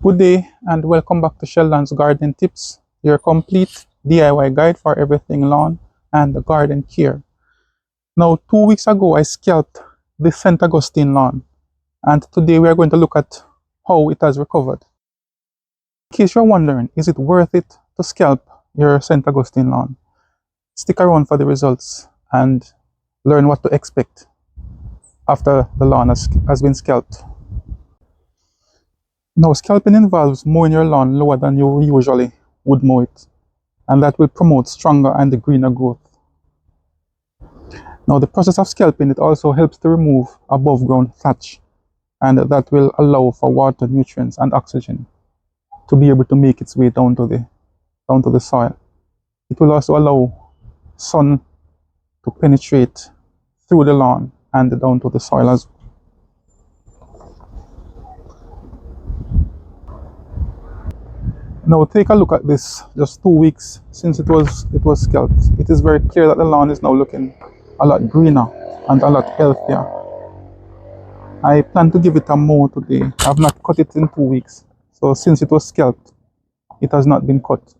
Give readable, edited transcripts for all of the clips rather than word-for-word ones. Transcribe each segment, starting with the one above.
Good day and welcome back to Sheldon's Gardening Tips, your complete DIY guide for everything lawn and garden care. Now, 2 weeks ago, I scalped the St. Augustine lawn, and today we are going to look at how it has recovered. In case you're wondering, is it worth it to scalp your St. Augustine lawn? Stick around for the results and learn what to expect after the lawn has been scalped. Now, scalping involves mowing your lawn lower than you usually would mow it, and that will promote stronger and greener growth. Now, the process of scalping, it also helps to remove above ground thatch, and that will allow for water, nutrients, and oxygen to be able to make its way down to the soil. It will also allow sun to penetrate through the lawn and down to the soil as well. Now take a look at this, just 2 weeks since it was scalped. It is very clear that the lawn is now looking a lot greener and a lot healthier. I plan to give it a mow today. I have not cut it in 2 weeks. So since it was scalped, it has not been cut.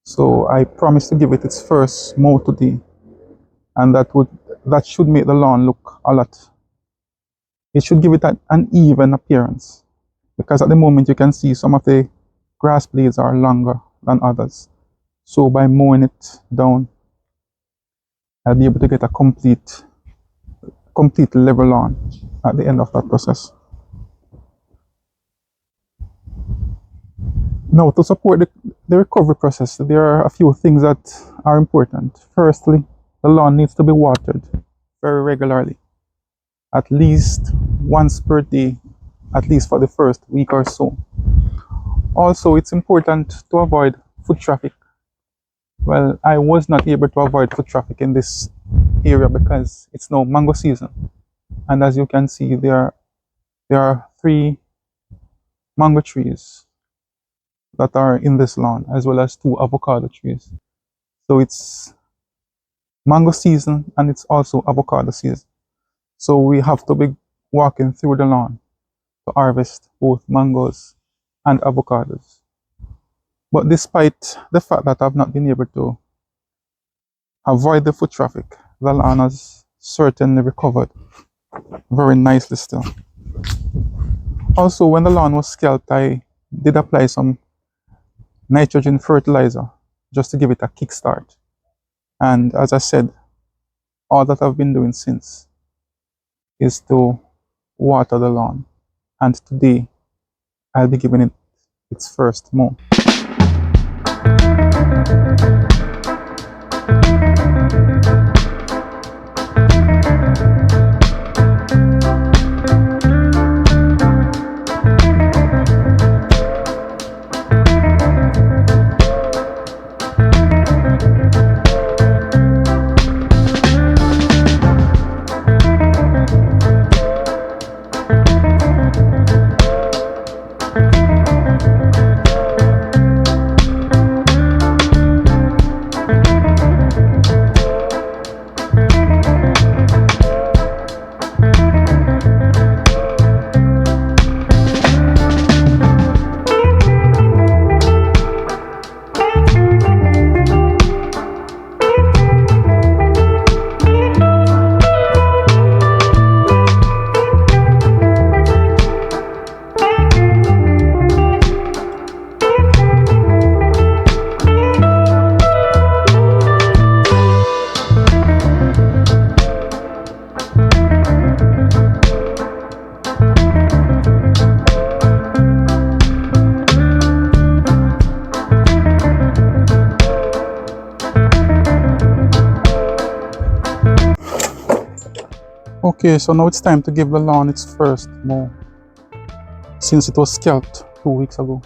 So I promise to give it its first mow today. And that should make the lawn look a lot. It should give it an even appearance. Because at the moment you can see some of the grass blades are longer than others. So by mowing it down, I'll be able to get a complete level lawn at the end of that process. Now, to support the recovery process, there are a few things that are important. Firstly, the lawn needs to be watered very regularly, at least once per day, at least for the first week or so. Also, it's important to avoid foot traffic. Well, I was not able to avoid foot traffic in this area because it's now mango season. And as you can see, there are 3 mango trees that are in this lawn, as well as 2 avocado trees. So it's mango season and it's also avocado season. So we have to be walking through the lawn to harvest both mangoes and avocados. But despite the fact that I've not been able to avoid the foot traffic, the lawn has certainly recovered very nicely still. Also, when the lawn was scalped, I did apply some nitrogen fertilizer just to give it a kickstart. And as I said, all that I've been doing since is to water the lawn. And today, I'll be giving it its first mow. Okay, so now it's time to give the lawn its first mow, since it was scalped 2 weeks ago.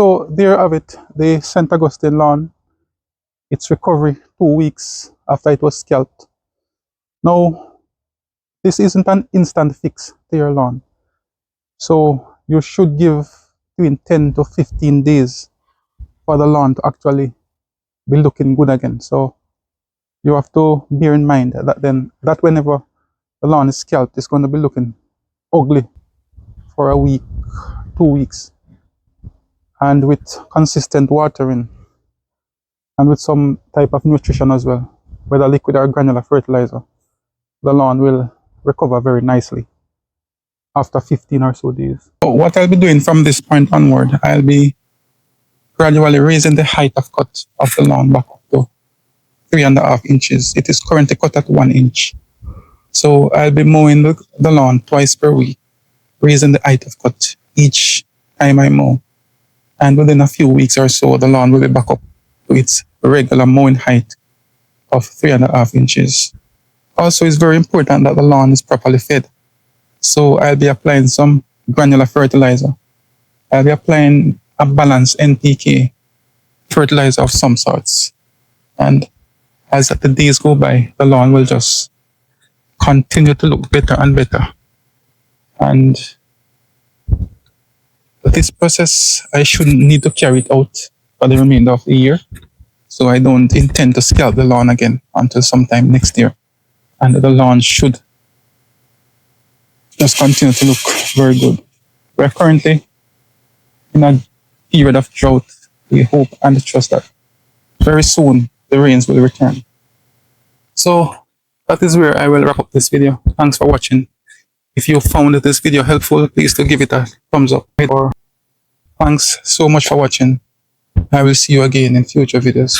So there you have it, the St. Augustine lawn. Its recovery 2 weeks after it was scalped. Now, this isn't an instant fix to your lawn. So you should give between 10 to 15 days for the lawn to actually be looking good again. So you have to bear in mind that whenever the lawn is scalped, it's going to be looking ugly for a week, 2 weeks. And with consistent watering and with some type of nutrition as well, whether liquid or granular fertilizer, the lawn will recover very nicely after 15 or so days. So what I'll be doing from this point onward, I'll be gradually raising the height of cut of the lawn back up to 3.5 inches. It is currently cut at 1 inch. So I'll be mowing the lawn twice per week, raising the height of cut each time I mow. And within a few weeks or so, the lawn will be back up to its regular mowing height of 3.5 inches. Also, it's very important that the lawn is properly fed. So I'll be applying some granular fertilizer. I'll be applying a balanced NPK fertilizer of some sorts. And as the days go by, the lawn will just continue to look better and better. And this process, I shouldn't need to carry it out for the remainder of the year. So I don't intend to scalp the lawn again until sometime next year. And the lawn should just continue to look very good. We're currently in a period of drought. We hope and trust that very soon the rains will return. So that is where I will wrap up this video. Thanks for watching. If you found this video helpful, please do give it a thumbs up. Or thanks so much for watching. I will see you again in future videos.